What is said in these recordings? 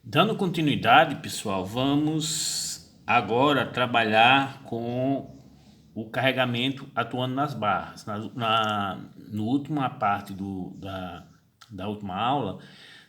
Dando continuidade, pessoal, vamos agora trabalhar com o carregamento atuando nas barras. No última parte da última aula,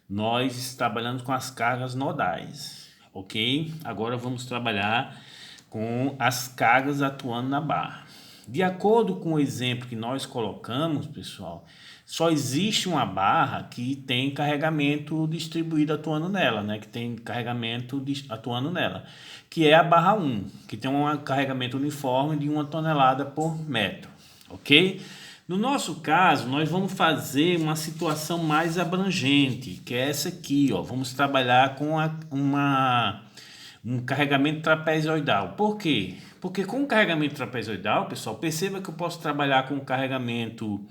nós trabalhamos com as cargas nodais, ok? Agora vamos trabalhar com as cargas atuando na barra. De acordo com o exemplo que nós colocamos, pessoal, só existe uma barra que tem carregamento distribuído atuando nela, né? Que tem carregamento atuando nela, que é a barra 1, que tem um carregamento uniforme de 1 tonelada por metro, ok? No nosso caso, nós vamos fazer uma situação mais abrangente, que é essa aqui, ó. Vamos trabalhar com um carregamento trapezoidal. Por quê? Porque com o carregamento trapezoidal, pessoal, perceba que eu posso trabalhar com carregamento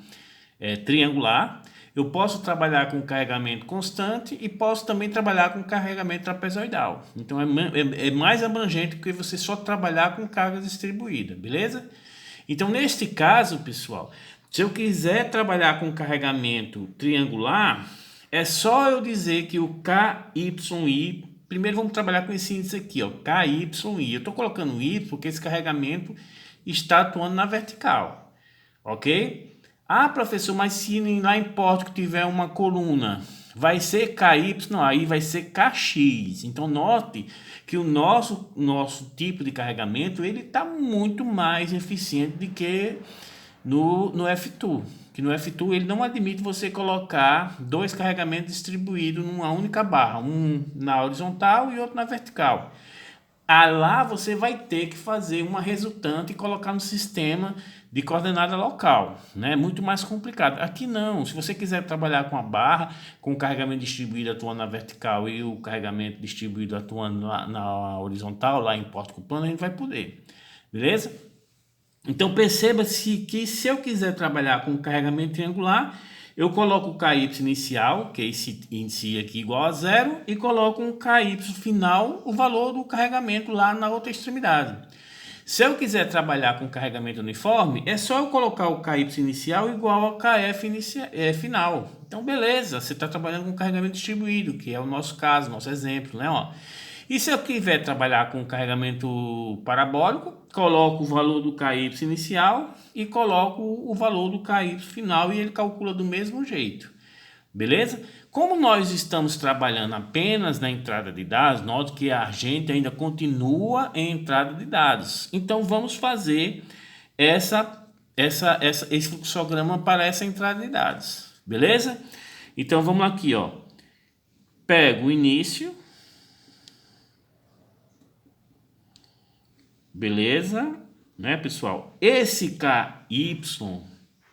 triangular, eu posso trabalhar com carregamento constante e posso também trabalhar com carregamento trapezoidal. Então é mais abrangente que você só trabalhar com carga distribuída, beleza? Então neste caso, pessoal, se eu quiser trabalhar com carregamento triangular, é só eu dizer que o KYI, primeiro vamos trabalhar com esse índice aqui, ó, KYI. Eu estou colocando I porque esse carregamento está atuando na vertical, ok? Ah, professor, mas se lá em Porto que tiver uma coluna, vai ser KY, não, aí vai ser KX. Então note que o nosso tipo de carregamento ele está muito mais eficiente do que no F2. Que no F2 ele não admite você colocar dois carregamentos distribuídos numa única barra, um na horizontal e outro na vertical. Lá você vai ter que fazer uma resultante e colocar no sistema de coordenada local, né? Muito mais complicado. Aqui não, se você quiser trabalhar com a barra, com o carregamento distribuído atuando na vertical e o carregamento distribuído atuando na horizontal, lá em porta com plano, a gente vai poder, beleza? Então perceba-se que se eu quiser trabalhar com carregamento triangular, eu coloco o KY inicial, que é esse índice aqui igual a zero, e coloco um KY final, o valor do carregamento lá na outra extremidade. Se eu quiser trabalhar com carregamento uniforme, é só eu colocar o KY inicial igual ao KF final. Então, beleza, você está trabalhando com carregamento distribuído, que é o nosso caso, nosso exemplo, né? Ó. E se eu quiser trabalhar com carregamento parabólico, coloco o valor do KY inicial e coloco o valor do KY final e ele calcula do mesmo jeito. Beleza? Como nós estamos trabalhando apenas na entrada de dados, note que a gente ainda continua em entrada de dados. Então vamos fazer esse fluxograma para essa entrada de dados. Beleza? Então vamos aqui, ó. Pego o início. Beleza? Né, pessoal? Esse KY,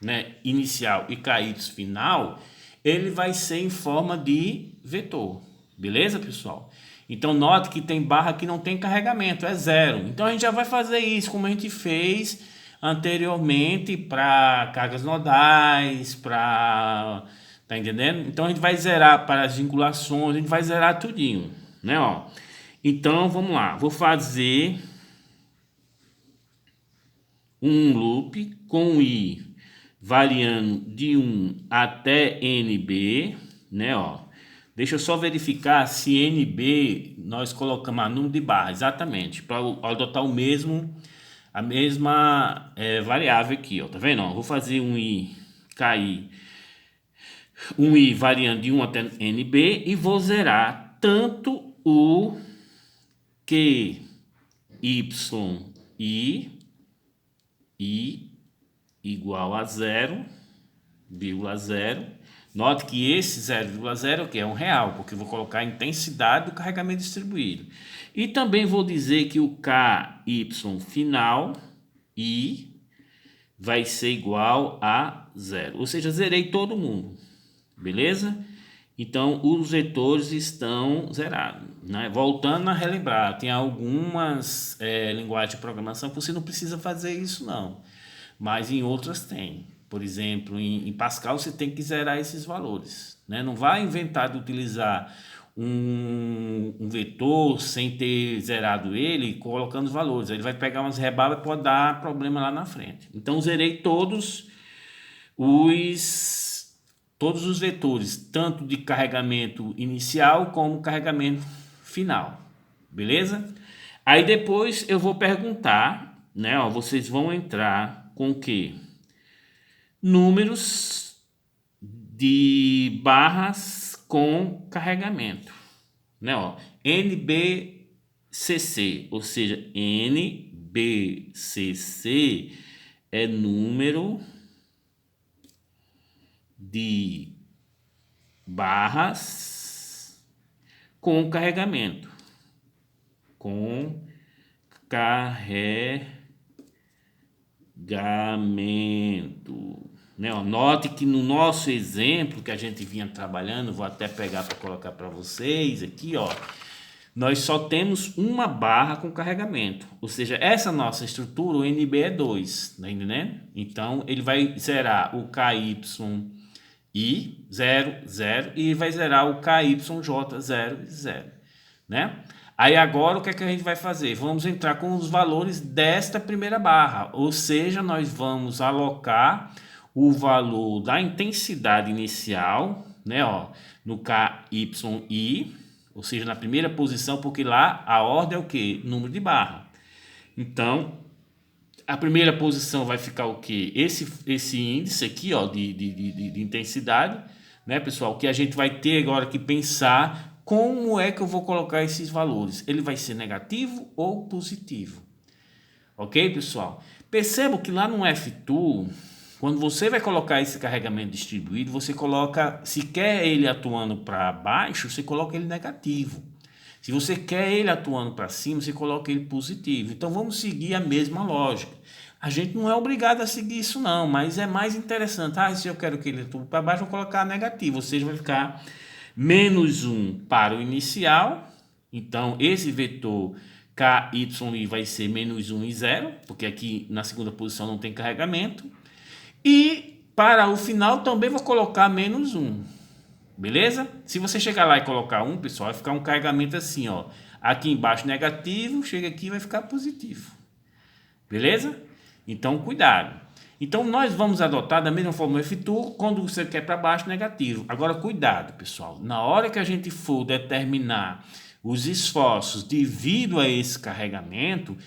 né, inicial e KY final, ele vai ser em forma de vetor. Beleza, pessoal? Então, note que tem barra que não tem carregamento, é zero. Então, a gente já vai fazer isso como a gente fez anteriormente para cargas nodais, para... Tá entendendo? Então, a gente vai zerar para as vinculações, a gente vai zerar tudinho, né, ó. Então, vamos lá. Vou fazer um loop com i variando de 1 até nb, né, ó. Deixa eu só verificar se nb nós colocamos a número de barra, exatamente, para adotar a mesma variável aqui, ó, tá vendo? Ó, vou fazer um i cair, um i variando de 1 até nb e vou zerar tanto o qi i igual a 0,0. Note que esse 0,0 que é um real, porque eu vou colocar a intensidade do carregamento distribuído. E também vou dizer que o KY final I vai ser igual a 0. Ou seja, zerei todo mundo. Beleza? Então, os vetores estão zerados. Né? Voltando a relembrar, tem algumas linguagens de programação que você não precisa fazer isso, não. Mas em outras tem. Por exemplo, em Pascal você tem que zerar esses valores. Né? Não vai inventar de utilizar um vetor sem ter zerado ele, colocando os valores. Ele vai pegar umas rebarbas e pode dar problema lá na frente. Então, zerei todos os vetores, tanto de carregamento inicial como carregamento final, beleza? Aí depois eu vou perguntar, né, ó, vocês vão entrar com o quê? Números de barras com carregamento, né, ó, NBCC, ou seja, NBCC é número de barras com carregamento, com carregamento, né? Ó, note que no nosso exemplo que a gente vinha trabalhando, vou até pegar para colocar para vocês aqui, ó, nós só temos uma barra com carregamento, ou seja, essa nossa estrutura, o NB é 2, tá entendendo? Então ele vai zerar o KY I 0, 0 e vai zerar o KYJ 0, 0, né? Aí agora o que é que a gente vai fazer? Vamos entrar com os valores desta primeira barra, ou seja, nós vamos alocar o valor da intensidade inicial, né, ó, no KYI, ou seja, na primeira posição, porque lá a ordem é o quê? Número de barra. Então, a primeira posição vai ficar o quê? Esse índice aqui, ó, de intensidade, né, pessoal? Que a gente vai ter agora que pensar como é que eu vou colocar esses valores. Ele vai ser negativo ou positivo? Ok, pessoal? Perceba que lá no F2, quando você vai colocar esse carregamento distribuído, você coloca, se quer ele atuando para baixo, você coloca ele negativo. Se você quer ele atuando para cima, você coloca ele positivo. Então vamos seguir a mesma lógica. A gente não é obrigado a seguir isso não, mas é mais interessante. Ah, se eu quero que ele atue para baixo, eu vou colocar negativo, ou seja, vai ficar menos 1 para o inicial. Então esse vetor KYI vai ser menos 1 e 0, porque aqui na segunda posição não tem carregamento. E para o final também vou colocar menos 1. Beleza? Se você chegar lá e colocar 1, pessoal, vai ficar um carregamento assim, ó. Aqui embaixo negativo, chega aqui e vai ficar positivo. Beleza? Então, cuidado. Então, nós vamos adotar da mesma forma o F2, quando você quer para baixo, negativo. Agora, cuidado, pessoal. Na hora que a gente for determinar os esforços devido a esse carregamento,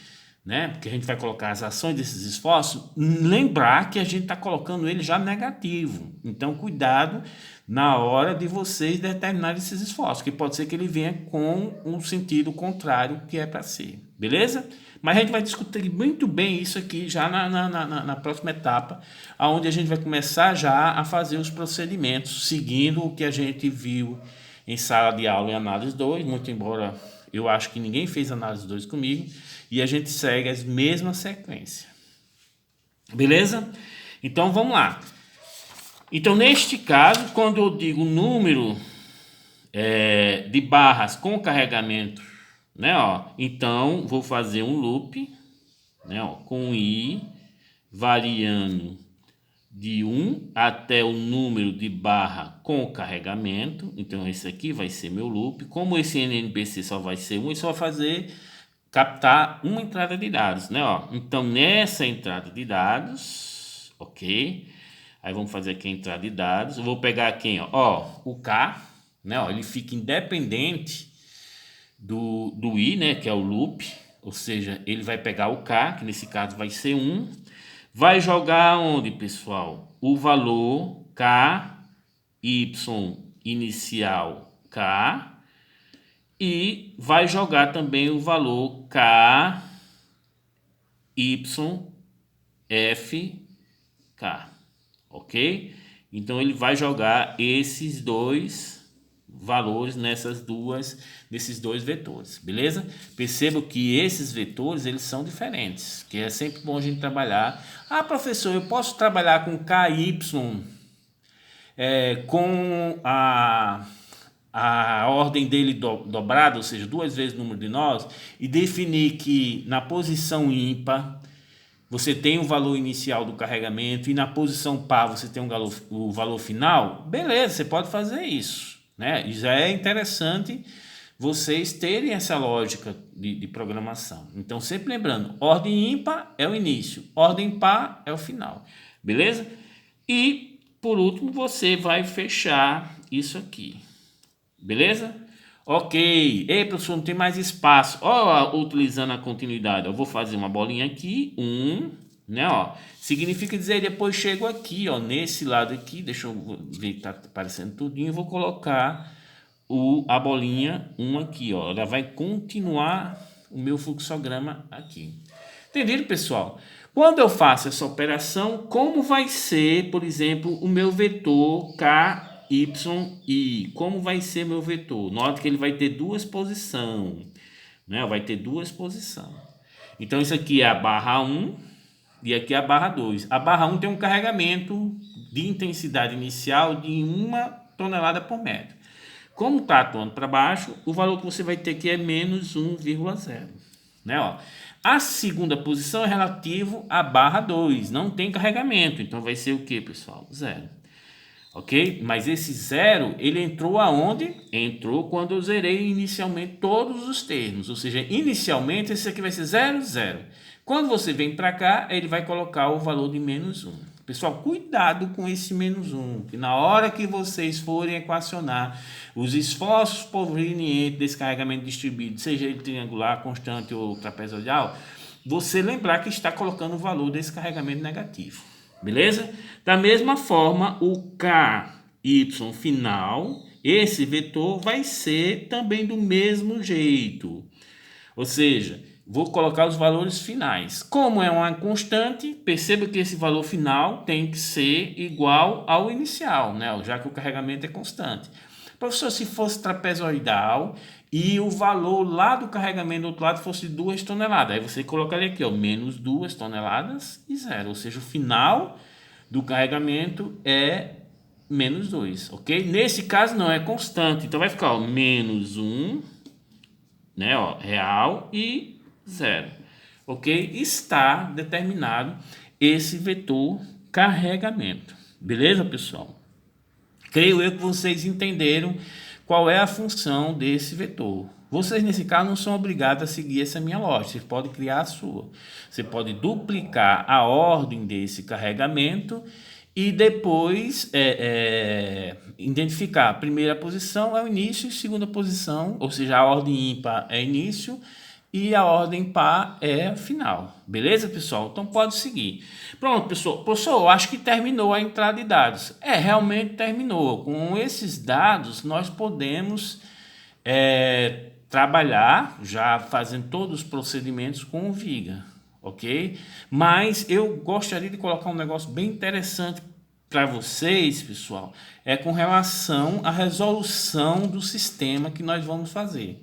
né? Porque a gente vai colocar as ações desses esforços, lembrar que a gente está colocando ele já negativo. Então, cuidado na hora de vocês determinarem esses esforços, que pode ser que ele venha com um sentido contrário que é para ser. Beleza? Mas a gente vai discutir muito bem isso aqui já na próxima etapa, onde a gente vai começar já a fazer os procedimentos, seguindo o que a gente viu em sala de aula em análise 2, muito embora eu acho que ninguém fez análise 2 comigo, e a gente segue as mesmas sequências. Beleza? Então vamos lá. Então neste caso, quando eu digo número de barras com carregamento, né, ó, então vou fazer um loop, né, ó, com I variando de 1 até o número de barra com carregamento. Então esse aqui vai ser meu loop. Como esse NNPC só vai ser 1, isso vai fazer captar uma entrada de dados, né, ó. Então nessa entrada de dados, ok, aí vamos fazer aqui a entrada de dados. Eu vou pegar aqui, ó, o K, né, ó, ele fica independente do I, né, que é o loop, ou seja, ele vai pegar o K, que nesse caso vai ser 1, vai jogar onde, pessoal? O valor KY inicial K, e vai jogar também o valor KYFK, ok? Então ele vai jogar esses dois valores nesses dois vetores, beleza? Perceba que esses vetores eles são diferentes, que é sempre bom a gente trabalhar. Ah, professor, eu posso trabalhar com KY com a ordem dele dobrada, ou seja, 2 vezes o número de nós, e definir que na posição ímpar você tem o valor inicial do carregamento e na posição par você tem o valor final? Beleza, você pode fazer isso, né? E já é interessante vocês terem essa lógica de programação. Então, sempre lembrando, ordem ímpar é o início, ordem par é o final, beleza? E, por último, você vai fechar isso aqui. Beleza? Ok. Ei, professor, não tem mais espaço. Ó, utilizando a continuidade. Eu vou fazer uma bolinha aqui. Né, ó. Significa dizer, depois chego aqui, ó, nesse lado aqui. Deixa eu ver que tá aparecendo tudinho. Vou colocar a bolinha 1 aqui, ó. Ela vai continuar o meu fluxograma aqui. Entenderam, pessoal? Quando eu faço essa operação, como vai ser, por exemplo, o meu vetor KYI? Como vai ser meu vetor? Note que ele vai ter duas posições, né? Vai ter duas posições. Então, isso aqui é a barra 1 e aqui é a barra 2. A barra 1 tem um carregamento de intensidade inicial de 1 tonelada por metro. Como está atuando para baixo, o valor que você vai ter aqui é menos 1,0. Né, ó. A segunda posição é relativo à barra 2, não tem carregamento, então vai ser o que, pessoal? 0. Ok? Mas esse 0, ele entrou aonde? Entrou quando eu zerei inicialmente todos os termos, ou seja, inicialmente esse aqui vai ser 0, 0. Quando você vem para cá, ele vai colocar o valor de menos 1. Pessoal, cuidado com esse menos 1, que na hora que vocês forem equacionar os esforços provenientes desse carregamento distribuído, seja ele triangular, constante ou trapezoidal, você lembrar que está colocando o valor desse carregamento negativo. Beleza? Da mesma forma, o KY final, esse vetor vai ser também do mesmo jeito. Ou seja, vou colocar os valores finais. Como é uma constante, perceba que esse valor final tem que ser igual ao inicial, né? Já que o carregamento é constante. Professor, se fosse trapezoidal e o valor lá do carregamento do outro lado fosse 2 toneladas, aí você colocaria aqui, ó, menos 2 toneladas e 0. Ou seja, o final do carregamento é menos 2, ok? Nesse caso não é constante, então vai ficar, ó, menos 1, né, ó, real e 0, ok? Está determinado esse vetor carregamento, beleza, pessoal? Creio eu que vocês entenderam qual é a função desse vetor. Vocês, nesse caso, não são obrigados a seguir essa minha lógica, vocês podem criar a sua. Você pode duplicar a ordem desse carregamento e depois identificar a primeira posição é o início, segunda posição, ou seja, a ordem ímpar é início e a ordem par é final. Beleza, pessoal? Então pode seguir. Pronto, pessoal. Professor, eu acho que terminou a entrada de dados. Realmente terminou. Com esses dados, nós podemos trabalhar, já fazendo todos os procedimentos com o Viga, ok? Mas eu gostaria de colocar um negócio bem interessante para vocês, pessoal, é com relação à resolução do sistema que nós vamos fazer.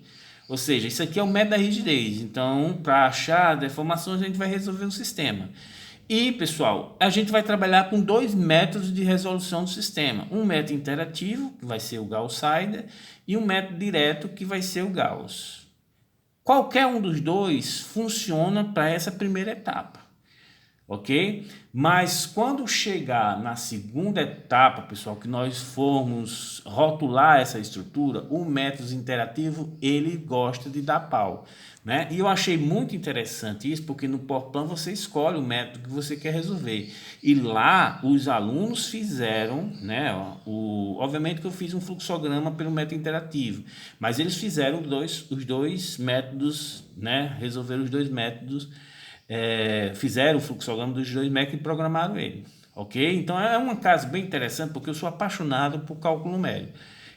Ou seja, isso aqui é o método da rigidez. Então, para achar deformações, a gente vai resolver o sistema. E, pessoal, a gente vai trabalhar com 2 métodos de resolução do sistema. Um método interativo, que vai ser o Gauss-Seidel, e um método direto, que vai ser o Gauss. Qualquer um dos dois funciona para essa primeira etapa. Ok? Mas quando chegar na segunda etapa, pessoal, que nós formos rotular essa estrutura, o método interativo, ele gosta de dar pau, né? E eu achei muito interessante isso, porque no PowerPlan você escolhe o método que você quer resolver. E lá os alunos fizeram, né? Obviamente que eu fiz um fluxograma pelo método interativo, mas eles fizeram os dois métodos, né? Resolveram os 2 métodos. Fizeram o fluxograma dos 2 métodos e programaram ele, ok? Então é um caso bem interessante porque eu sou apaixonado por cálculo numérico.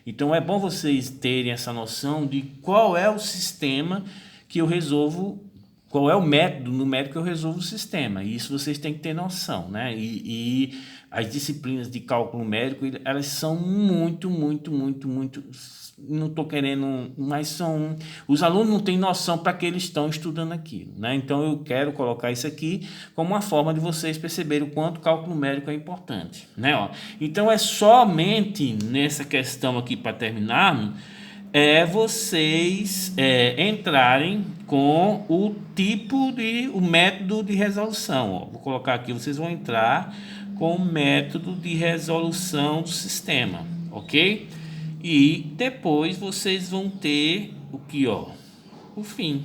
Então é bom vocês terem essa noção de qual é o sistema que eu resolvo, qual é o método numérico que eu resolvo o sistema. E isso vocês têm que ter noção, né? E as disciplinas de cálculo numérico, elas são muito, não estou querendo, mas são, os alunos não têm noção para que eles estão estudando aquilo, né? Então eu quero colocar isso aqui como uma forma de vocês perceberem o quanto o cálculo numérico é importante, né? Ó, então é somente nessa questão aqui para terminar, vocês entrarem com o o método de resolução. Ó. Vou colocar aqui, vocês vão entrar com o método de resolução do sistema, ok? E depois vocês vão ter o que, ó? O fim.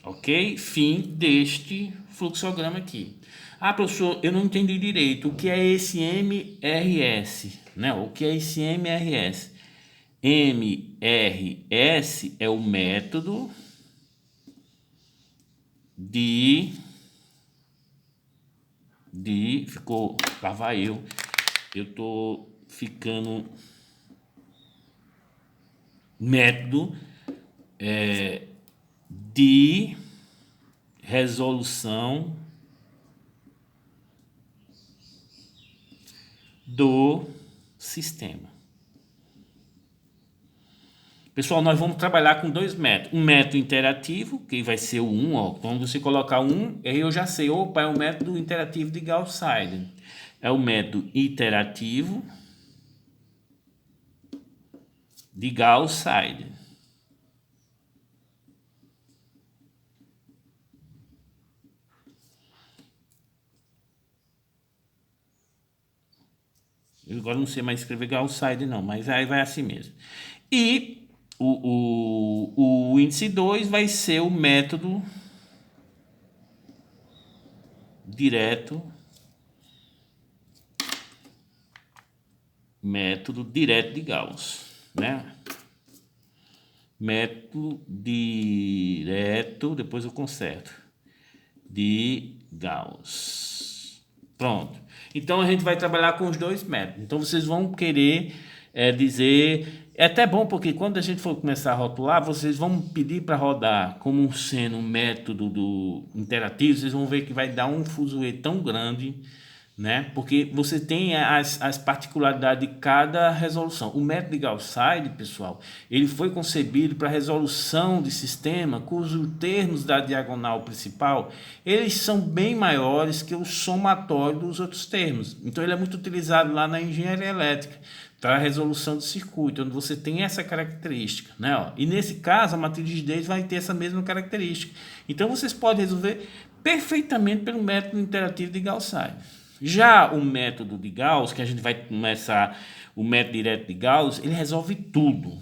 Ok? Fim deste fluxograma aqui. Ah, professor, eu não entendi direito. O que é esse MRS? Né? O que é esse MRS? MRS é o método ficou, lá vai eu tô ficando, método de resolução do sistema. Pessoal, nós vamos trabalhar com dois métodos. Um método interativo, que vai ser o 1, ó. Quando você colocar 1, aí eu já sei, opa, é o método interativo de Gauss-Seidel. É o método iterativo de Gauss-Seidel. Eu agora não sei mais escrever Gauss-Seidel não, mas aí vai assim mesmo. E o índice 2 vai ser o método direto de Gauss, né? Método direto, depois eu conserto, de Gauss. Pronto. Então a gente vai trabalhar com os dois métodos. Então vocês vão querer dizer. É até bom porque quando a gente for começar a rotular, vocês vão pedir para rodar como sendo um método do interativo, vocês vão ver que vai dar um fuzuê tão grande, né? Porque você tem as particularidades de cada resolução. O método de Gauss-Seidel, pessoal, ele foi concebido para resolução de sistema cujos termos da diagonal principal, eles são bem maiores que o somatório dos outros termos. Então ele é muito utilizado lá na engenharia elétrica para a resolução de circuito, onde você tem essa característica, né? Ó, e nesse caso a matriz de rigidez vai ter essa mesma característica. Então vocês podem resolver perfeitamente pelo método interativo de Gauss-Seidel. Já o método de Gauss, que a gente vai começar, o método direto de Gauss, ele resolve tudo.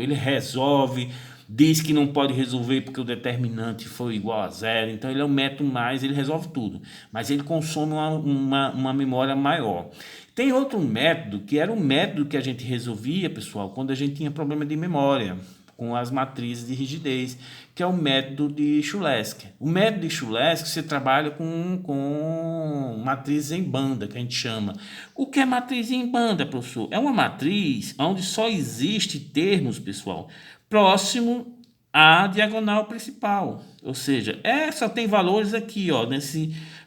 Ele resolve, diz que não pode resolver porque o determinante foi igual a zero, então ele é um método mais, ele resolve tudo, mas ele consome uma memória maior. Tem outro método, que era o método que a gente resolvia, pessoal, quando a gente tinha problema de memória, com as matrizes de rigidez, que é o método de Cholesky. O método de Cholesky, você trabalha com matrizes em banda, que a gente chama. O que é matriz em banda, professor? É uma matriz onde só existe termos, pessoal, próximo à diagonal principal. Ou seja, só tem valores aqui, ó,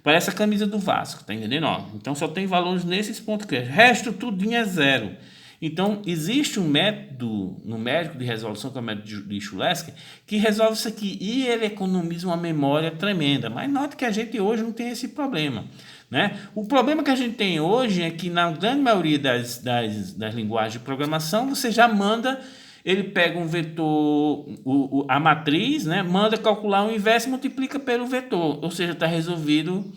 parece a camisa do Vasco, tá entendendo? Ó, então só tem valores nesses pontos aqui. O resto tudinho é zero. Então, existe um método numérico de resolução, que é o método de Cholesky, que resolve isso aqui. E ele economiza uma memória tremenda. Mas note que a gente hoje não tem esse problema, né? O problema que a gente tem hoje é que, na grande maioria das linguagens de programação, você já manda, ele pega um vetor, a matriz, né? Manda calcular o inverso e multiplica pelo vetor. Ou seja, está resolvido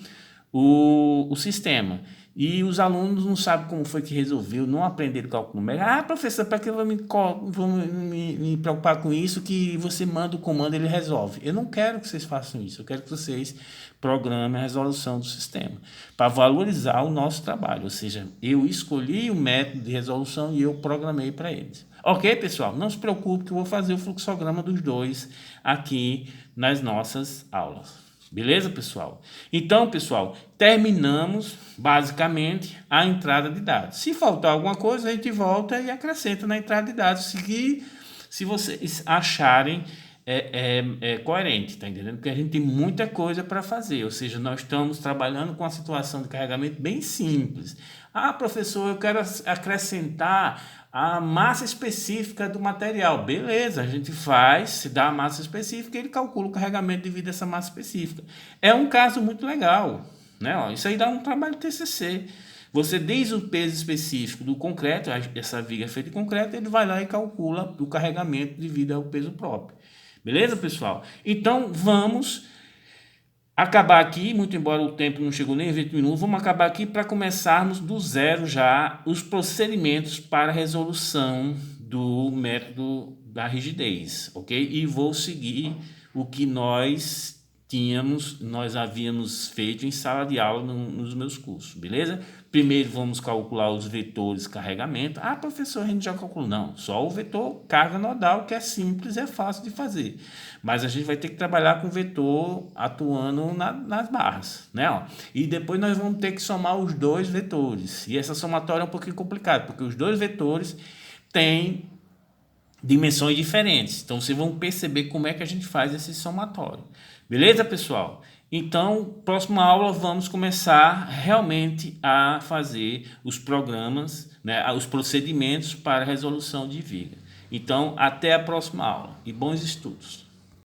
o sistema. E os alunos não sabem como foi que resolveu, não aprenderam cálculo numérico. Ah, professor, para que eu vou me preocupar com isso, que você manda o comando e ele resolve? Eu não quero que vocês façam isso, eu quero que vocês programem a resolução do sistema, para valorizar o nosso trabalho. Ou seja, eu escolhi o método de resolução e eu programei para eles. Ok, pessoal? Não se preocupe que eu vou fazer o fluxograma dos dois aqui nas nossas aulas. Beleza, pessoal? Então, pessoal, terminamos basicamente a entrada de dados. Se faltar alguma coisa, a gente volta e acrescenta na entrada de dados, se vocês acharem coerente, tá entendendo? Porque a gente tem muita coisa para fazer, ou seja, nós estamos trabalhando com uma situação de carregamento bem simples. Ah, professor, eu quero acrescentar a massa específica do material. Beleza, a gente faz, se dá a massa específica, ele calcula o carregamento devido a essa massa específica. É um caso muito legal, né? Ó, isso aí dá um trabalho de TCC. Você diz o peso específico do concreto, essa viga é feita de concreto, ele vai lá e calcula o carregamento devido ao peso próprio. Beleza, pessoal? Então, vamos acabar aqui, muito embora o tempo não chegou nem a 20 minutos, vamos acabar aqui para começarmos do zero já os procedimentos para a resolução do método da rigidez, ok? E vou seguir o que nós nós havíamos feito em sala de aula nos meus cursos, beleza? Primeiro vamos calcular os vetores carregamento. Ah, professor, a gente já calculou. Não, só o vetor carga nodal, que é simples, é fácil de fazer. Mas a gente vai ter que trabalhar com o vetor atuando nas barras, né? Ó. E depois nós vamos ter que somar os dois vetores. E essa somatória é um pouquinho complicada, porque os dois vetores têm dimensões diferentes. Então, vocês vão perceber como é que a gente faz esse somatório. Beleza, pessoal? Então, próxima aula vamos começar realmente a fazer os programas, né, os procedimentos para resolução de viga. Então, até a próxima aula e bons estudos.